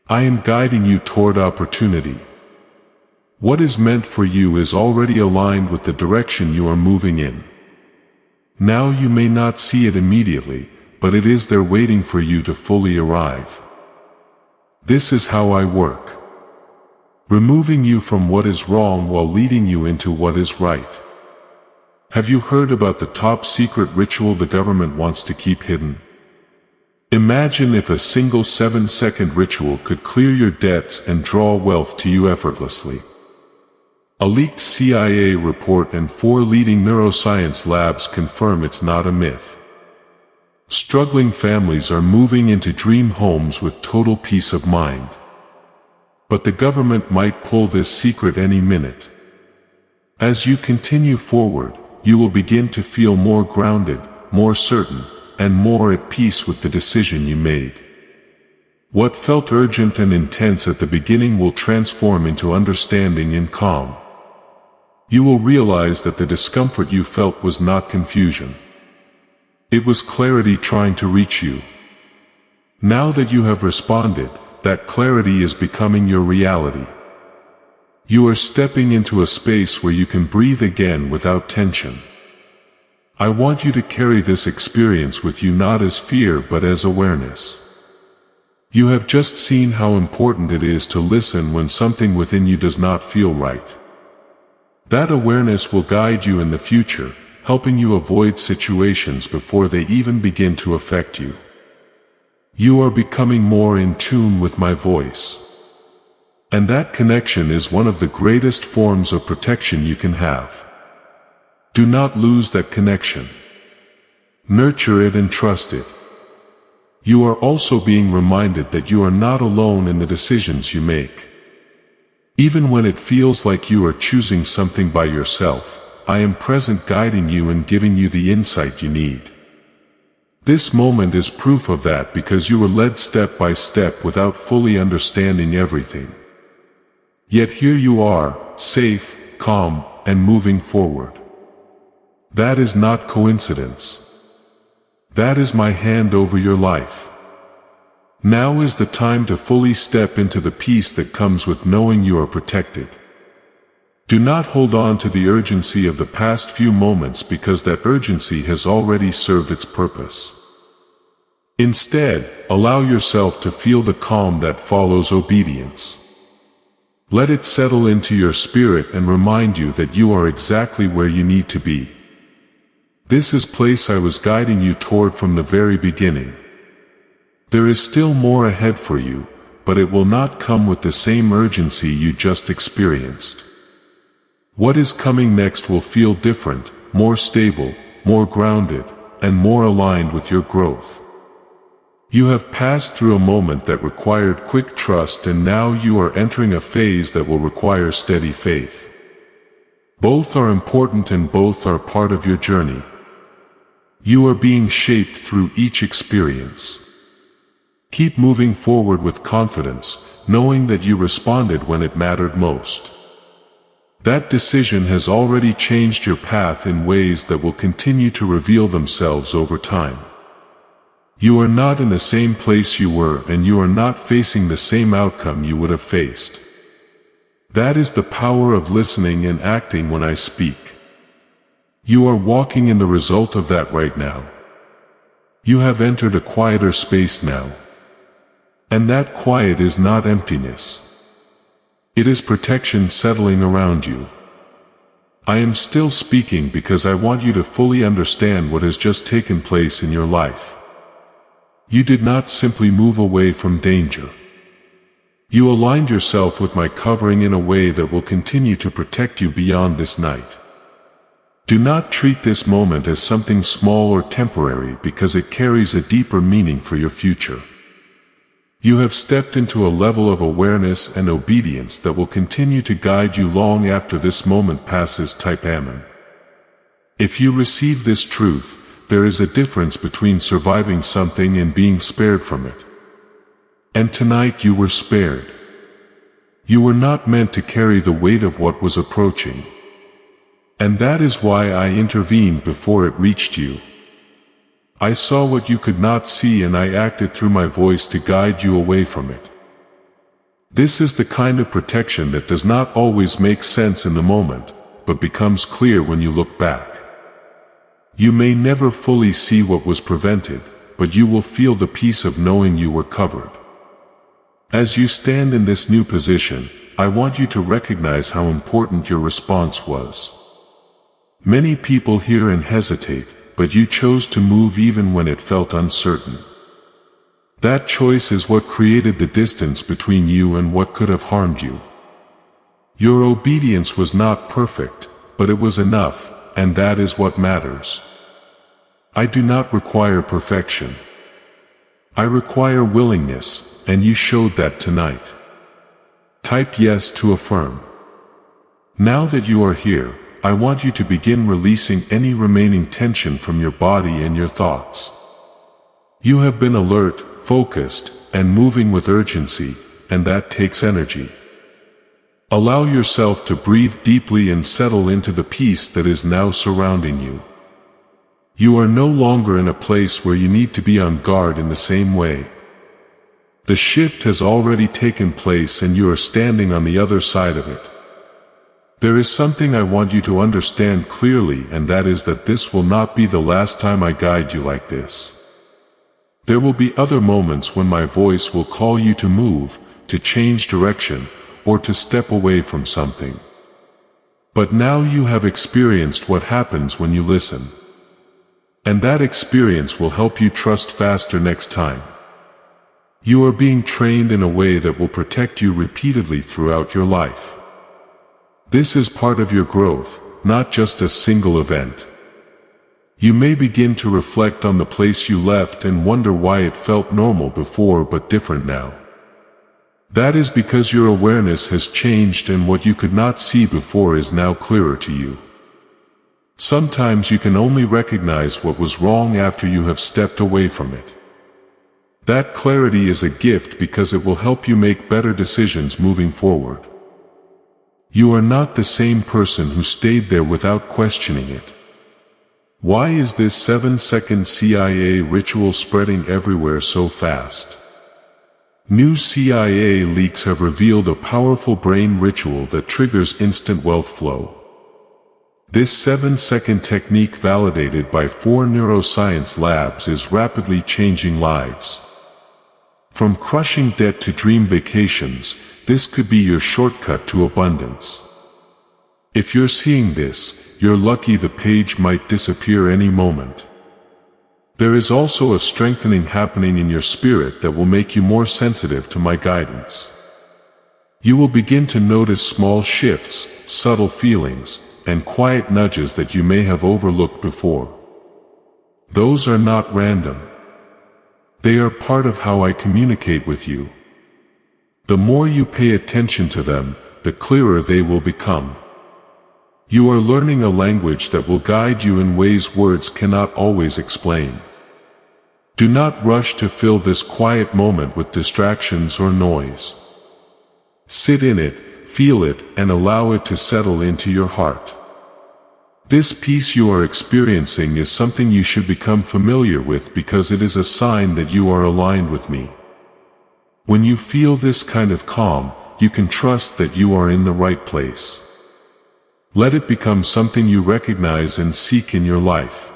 I am guiding you toward opportunity. What is meant for you is already aligned with the direction you are moving in. Now you may not see it immediately, but it is there waiting for you to fully arrive. This is how I work. Removing you from what is wrong while leading you into what is right. Have you heard about the top secret ritual the government wants to keep hidden? Imagine if a single 7-second ritual could clear your debts and draw wealth to you effortlessly. A leaked CIA report and 4 leading neuroscience labs confirm it's not a myth. Struggling families are moving into dream homes with total peace of mind. But the government might pull this secret any minute. As you continue forward, you will begin to feel more grounded, more certain, and more at peace with the decision you made. What felt urgent and intense at the beginning will transform into understanding and calm. You will realize that the discomfort you felt was not confusion. It was clarity trying to reach you. Now that you have responded, that clarity is becoming your reality. You are stepping into a space where you can breathe again without tension. I want you to carry this experience with you not as fear but as awareness. You have just seen how important it is to listen when something within you does not feel right. That awareness will guide you in the future, helping you avoid situations before they even begin to affect you. You are becoming more in tune with my voice. And that connection is one of the greatest forms of protection you can have. Do not lose that connection. Nurture it and trust it. You are also being reminded that you are not alone in the decisions you make. Even when it feels like you are choosing something by yourself, I am present, guiding you and giving you the insight you need. This moment is proof of that because you were led step by step without fully understanding everything. Yet here you are, safe, calm, and moving forward. That is not coincidence. That is my hand over your life. Now is the time to fully step into the peace that comes with knowing you are protected. Do not hold on to the urgency of the past few moments because that urgency has already served its purpose. Instead, allow yourself to feel the calm that follows obedience. Let it settle into your spirit and remind you that you are exactly where you need to be. This is the place I was guiding you toward from the very beginning. There is still more ahead for you, but it will not come with the same urgency you just experienced. What is coming next will feel different, more stable, more grounded, and more aligned with your growth. You have passed through a moment that required quick trust, and now you are entering a phase that will require steady faith. Both are important and both are part of your journey. You are being shaped through each experience. Keep moving forward with confidence, knowing that you responded when it mattered most. That decision has already changed your path in ways that will continue to reveal themselves over time. You are not in the same place you were, and you are not facing the same outcome you would have faced. That is the power of listening and acting when I speak. You are walking in the result of that right now. You have entered a quieter space now. And that quiet is not emptiness. It is protection settling around you. I am still speaking because I want you to fully understand what has just taken place in your life. You did not simply move away from danger. You aligned yourself with my covering in a way that will continue to protect you beyond this night. Do not treat this moment as something small or temporary because it carries a deeper meaning for your future. You have stepped into a level of awareness and obedience that will continue to guide you long after this moment passes. Type Amen. If you receive this truth, there is a difference between surviving something and being spared from it. And tonight you were spared. You were not meant to carry the weight of what was approaching. And that is why I intervened before it reached you. I saw what you could not see and I acted through my voice to guide you away from it. This is the kind of protection that does not always make sense in the moment, but becomes clear when you look back. You may never fully see what was prevented, but you will feel the peace of knowing you were covered. As you stand in this new position, I want you to recognize how important your response was. Many people hear and hesitate, but you chose to move even when it felt uncertain. That choice is what created the distance between you and what could have harmed you. Your obedience was not perfect, but it was enough, and that is what matters. I do not require perfection. I require willingness, and you showed that tonight. Type yes to affirm. Now that you are here, I want you to begin releasing any remaining tension from your body and your thoughts. You have been alert, focused, and moving with urgency, and that takes energy. Allow yourself to breathe deeply and settle into the peace that is now surrounding you. You are no longer in a place where you need to be on guard in the same way. The shift has already taken place and you are standing on the other side of it. There is something I want you to understand clearly, and that is that this will not be the last time I guide you like this. There will be other moments when my voice will call you to move, to change direction, or to step away from something. But now you have experienced what happens when you listen. And that experience will help you trust faster next time. You are being trained in a way that will protect you repeatedly throughout your life. This is part of your growth, not just a single event. You may begin to reflect on the place you left and wonder why it felt normal before but different now. That is because your awareness has changed and what you could not see before is now clearer to you. Sometimes you can only recognize what was wrong after you have stepped away from it. That clarity is a gift because it will help you make better decisions moving forward. You are not the same person who stayed there without questioning it. Why is this 7-second CIA ritual spreading everywhere so fast? New CIA leaks have revealed a powerful brain ritual that triggers instant wealth flow. This 7-second technique, validated by 4 neuroscience labs, is rapidly changing lives. From crushing debt to dream vacations, this could be your shortcut to abundance. If you're seeing this, you're lucky. The page might disappear any moment. There is also a strengthening happening in your spirit that will make you more sensitive to my guidance. You will begin to notice small shifts, subtle feelings, and quiet nudges that you may have overlooked before. Those are not random. They are part of how I communicate with you. The more you pay attention to them, the clearer they will become. You are learning a language that will guide you in ways words cannot always explain. Do not rush to fill this quiet moment with distractions or noise. Sit in it, feel it, and allow it to settle into your heart. This peace you are experiencing is something you should become familiar with because it is a sign that you are aligned with me. When you feel this kind of calm, you can trust that you are in the right place. Let it become something you recognize and seek in your life.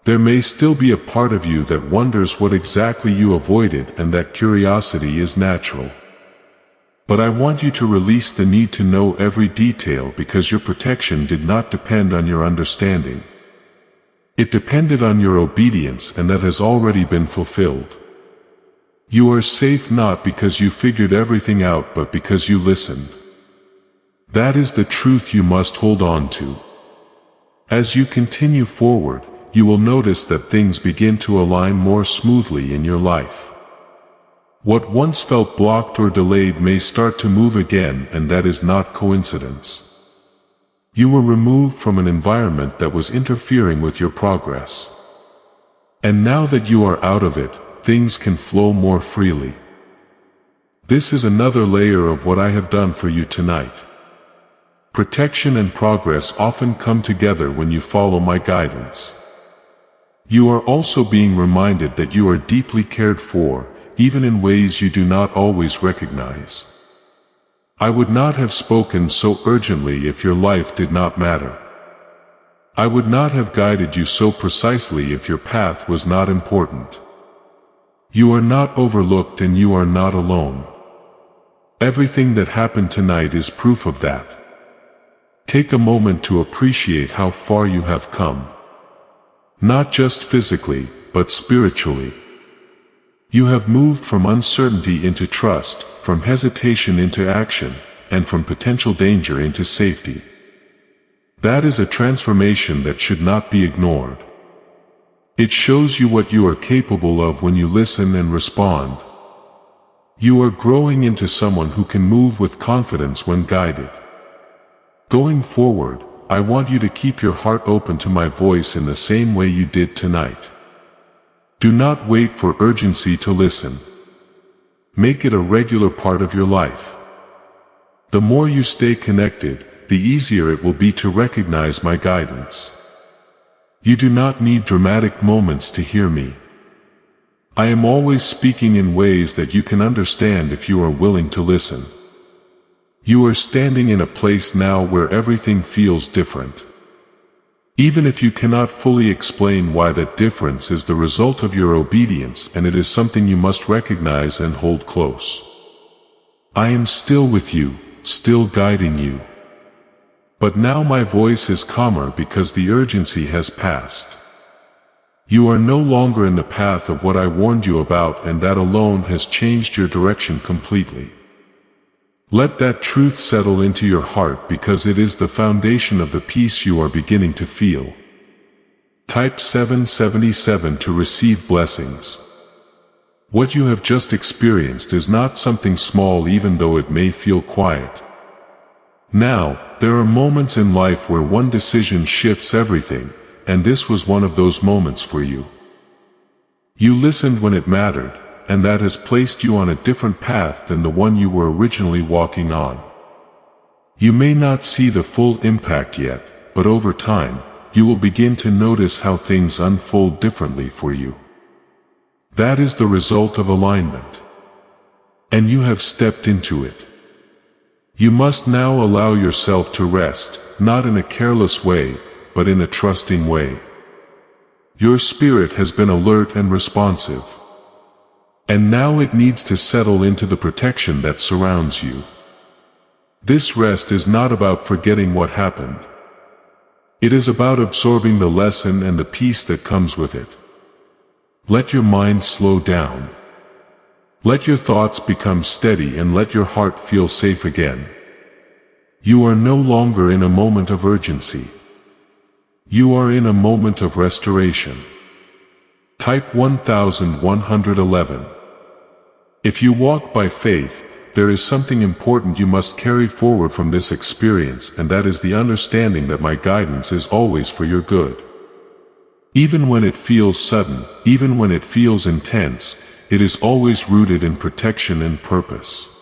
There may still be a part of you that wonders what exactly you avoided, and that curiosity is natural. But I want you to release the need to know every detail, because your protection did not depend on your understanding. It depended on your obedience, and that has already been fulfilled. You are safe not because you figured everything out, but because you listened. That is the truth you must hold on to. As you continue forward, you will notice that things begin to align more smoothly in your life. What once felt blocked or delayed may start to move again, and that is not coincidence. You were removed from an environment that was interfering with your progress. And now that you are out of it, things can flow more freely. This is another layer of what I have done for you tonight. Protection and progress often come together when you follow my guidance. You are also being reminded that you are deeply cared for, even in ways you do not always recognize. I would not have spoken so urgently if your life did not matter. I would not have guided you so precisely if your path was not important. You are not overlooked and you are not alone. Everything that happened tonight is proof of that. Take a moment to appreciate how far you have come. Not just physically, but spiritually. You have moved from uncertainty into trust, from hesitation into action, and from potential danger into safety. That is a transformation that should not be ignored. It shows you what you are capable of when you listen and respond. You are growing into someone who can move with confidence when guided. Going forward, I want you to keep your heart open to my voice in the same way you did tonight. Do not wait for urgency to listen. Make it a regular part of your life. The more you stay connected, the easier it will be to recognize my guidance. You do not need dramatic moments to hear me. I am always speaking in ways that you can understand if you are willing to listen. You are standing in a place now where everything feels different. Even if you cannot fully explain why that difference is the result of your obedience, and it is something you must recognize and hold close. I am still with you, still guiding you. But now my voice is calmer because the urgency has passed. You are no longer in the path of what I warned you about, and that alone has changed your direction completely. Let that truth settle into your heart because it is the foundation of the peace you are beginning to feel. Type 777 to receive blessings. What you have just experienced is not something small, even though it may feel quiet. Now, there are moments in life where one decision shifts everything, and this was one of those moments for you. You listened when it mattered, and that has placed you on a different path than the one you were originally walking on. You may not see the full impact yet, but over time, you will begin to notice how things unfold differently for you. That is the result of alignment. And you have stepped into it. You must now allow yourself to rest, not in a careless way, but in a trusting way. Your spirit has been alert and responsive. And now it needs to settle into the protection that surrounds you. This rest is not about forgetting what happened. It is about absorbing the lesson and the peace that comes with it. Let your mind slow down. Let your thoughts become steady and let your heart feel safe again. You are no longer in a moment of urgency. You are in a moment of restoration. Type 1111. If you walk by faith, there is something important you must carry forward from this experience, and that is the understanding that my guidance is always for your good. Even when it feels sudden, even when it feels intense, it is always rooted in protection and purpose.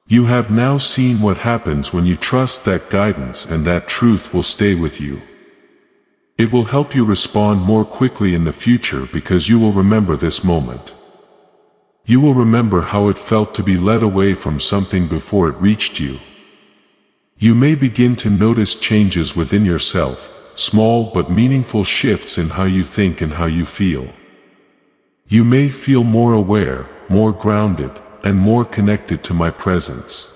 You have now seen what happens when you trust that guidance, and that truth will stay with you. It will help you respond more quickly in the future because you will remember this moment. You will remember how it felt to be led away from something before it reached you. You may begin to notice changes within yourself, small but meaningful shifts in how you think and how you feel. You may feel more aware, more grounded, and more connected to my presence.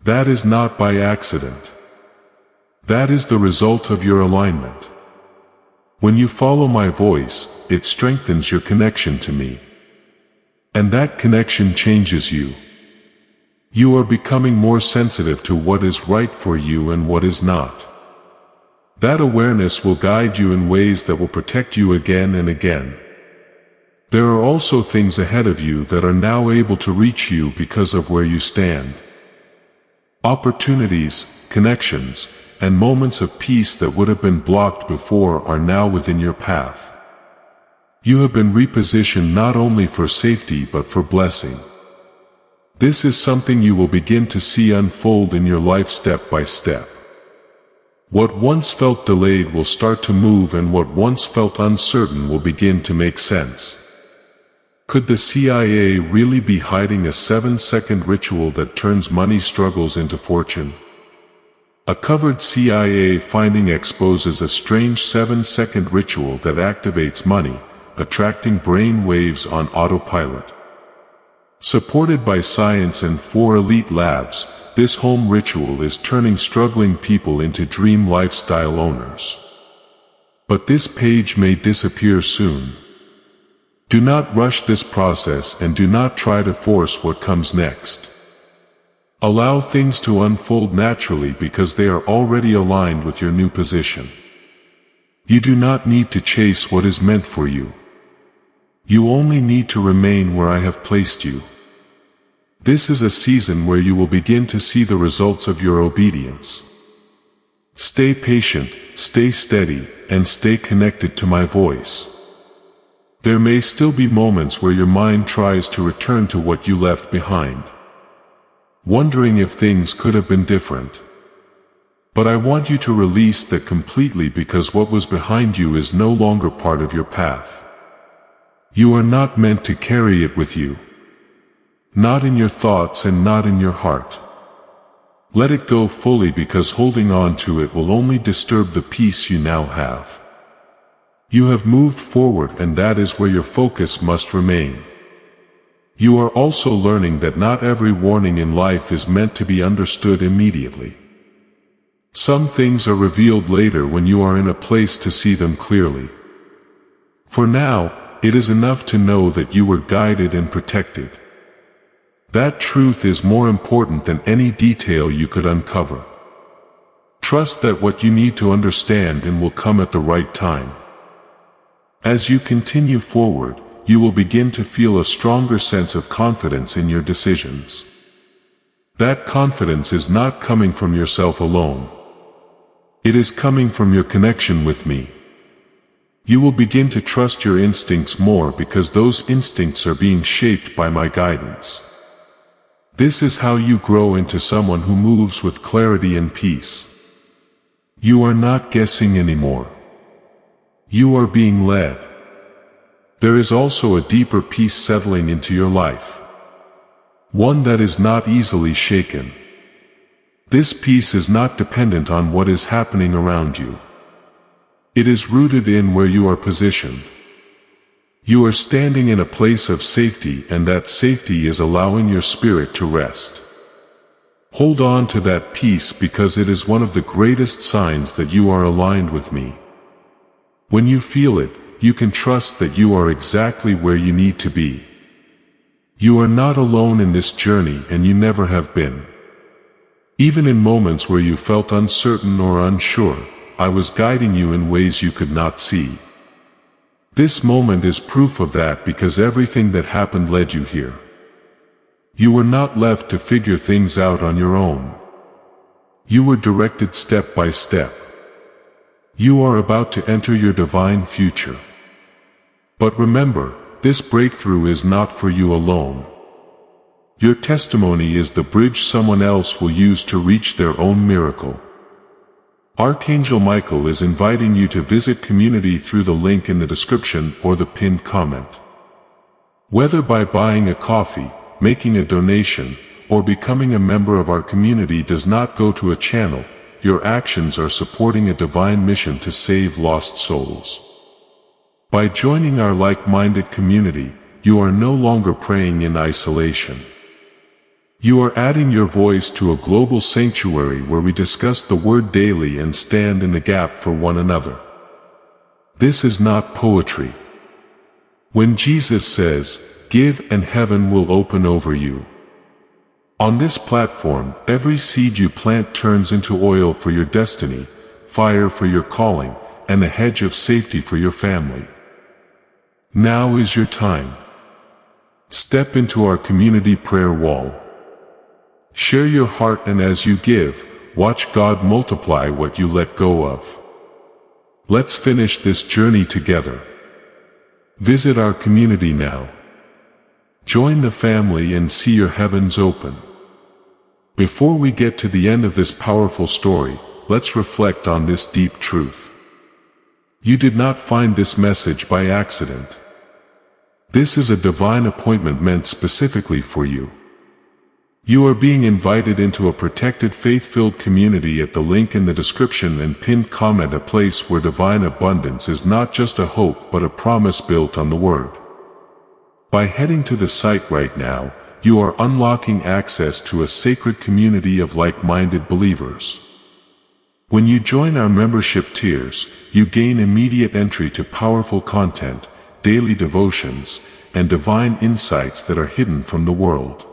That is not by accident. That is the result of your alignment. When you follow my voice, it strengthens your connection to me. And that connection changes you. You are becoming more sensitive to what is right for you and what is not. That awareness will guide you in ways that will protect you again and again. There are also things ahead of you that are now able to reach you because of where you stand. Opportunities, connections, and moments of peace that would have been blocked before are now within your path. You have been repositioned not only for safety but for blessing. This is something you will begin to see unfold in your life step by step. What once felt delayed will start to move, and what once felt uncertain will begin to make sense. Could the CIA really be hiding a 7-second ritual that turns money struggles into fortune? A covered CIA finding exposes a strange 7-second ritual that activates money, attracting brain waves on autopilot. Supported by science and 4 elite labs, this home ritual is turning struggling people into dream lifestyle owners. But this page may disappear soon. Do not rush this process, and do not try to force what comes next. Allow things to unfold naturally because they are already aligned with your new position. You do not need to chase what is meant for you. You only need to remain where I have placed you. This is a season where you will begin to see the results of your obedience. Stay patient, stay steady, and stay connected to my voice. There may still be moments where your mind tries to return to what you left behind, wondering if things could have been different. But I want you to release that completely, because what was behind you is no longer part of your path. You are not meant to carry it with you. Not in your thoughts and not in your heart. Let it go fully, because holding on to it will only disturb the peace you now have. You have moved forward, and that is where your focus must remain. You are also learning that not every warning in life is meant to be understood immediately. Some things are revealed later when you are in a place to see them clearly. For now, it is enough to know that you were guided and protected. That truth is more important than any detail you could uncover. Trust that what you need to understand and will come at the right time. As you continue forward, you will begin to feel a stronger sense of confidence in your decisions. That confidence is not coming from yourself alone. It is coming from your connection with me. You will begin to trust your instincts more, because those instincts are being shaped by my guidance. This is how you grow into someone who moves with clarity and peace. You are not guessing anymore. You are being led. There is also a deeper peace settling into your life. One that is not easily shaken. This peace is not dependent on what is happening around you. It is rooted in where you are positioned. You are standing in a place of safety, and that safety is allowing your spirit to rest. Hold on to that peace, because it is one of the greatest signs that you are aligned with me. When you feel it, you can trust that you are exactly where you need to be. You are not alone in this journey, and you never have been. Even in moments where you felt uncertain or unsure, I was guiding you in ways you could not see. This moment is proof of that, because everything that happened led you here. You were not left to figure things out on your own. You were directed step by step. You are about to enter your divine future. But remember, this breakthrough is not for you alone. Your testimony is the bridge someone else will use to reach their own miracle. Archangel Michael is inviting you to visit community through the link in the description or the pinned comment. Whether by buying a coffee, making a donation, or becoming a member of our community does not go to a channel, your actions are supporting a divine mission to save lost souls. By joining our like-minded community, you are no longer praying in isolation. You are adding your voice to a global sanctuary where we discuss the Word daily and stand in the gap for one another. This is not poetry. When Jesus says, "Give and heaven will open over you." On this platform, every seed you plant turns into oil for your destiny, fire for your calling, and a hedge of safety for your family. Now is your time. Step into our community prayer wall. Share your heart, and as you give, watch God multiply what you let go of. Let's finish this journey together. Visit our community now. Join the family and see your heavens open. Before we get to the end of this powerful story, let's reflect on this deep truth. You did not find this message by accident. This is a divine appointment meant specifically for you. You are being invited into a protected, faith-filled community at the link in the description and pinned comment, a place where divine abundance is not just a hope but a promise built on the Word. By heading to the site right now, you are unlocking access to a sacred community of like-minded believers. When you join our membership tiers, you gain immediate entry to powerful content, daily devotions, and divine insights that are hidden from the world.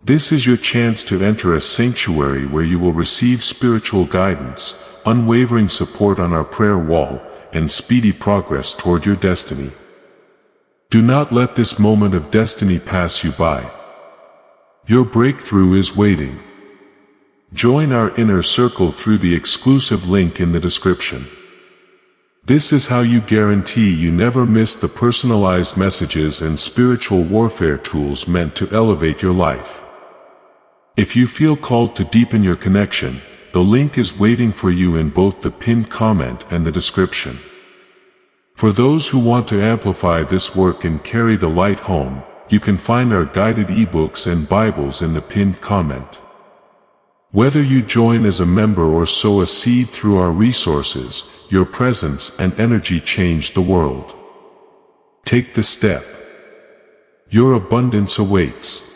This is your chance to enter a sanctuary where you will receive spiritual guidance, unwavering support on our prayer wall, and speedy progress toward your destiny. Do not let this moment of destiny pass you by. Your breakthrough is waiting. Join our inner circle through the exclusive link in the description. This is how you guarantee you never miss the personalized messages and spiritual warfare tools meant to elevate your life. If you feel called to deepen your connection, the link is waiting for you in both the pinned comment and the description. For those who want to amplify this work and carry the light home, you can find our guided ebooks and Bibles in the pinned comment. Whether you join as a member or sow a seed through our resources, your presence and energy change the world. Take the step. Your abundance awaits.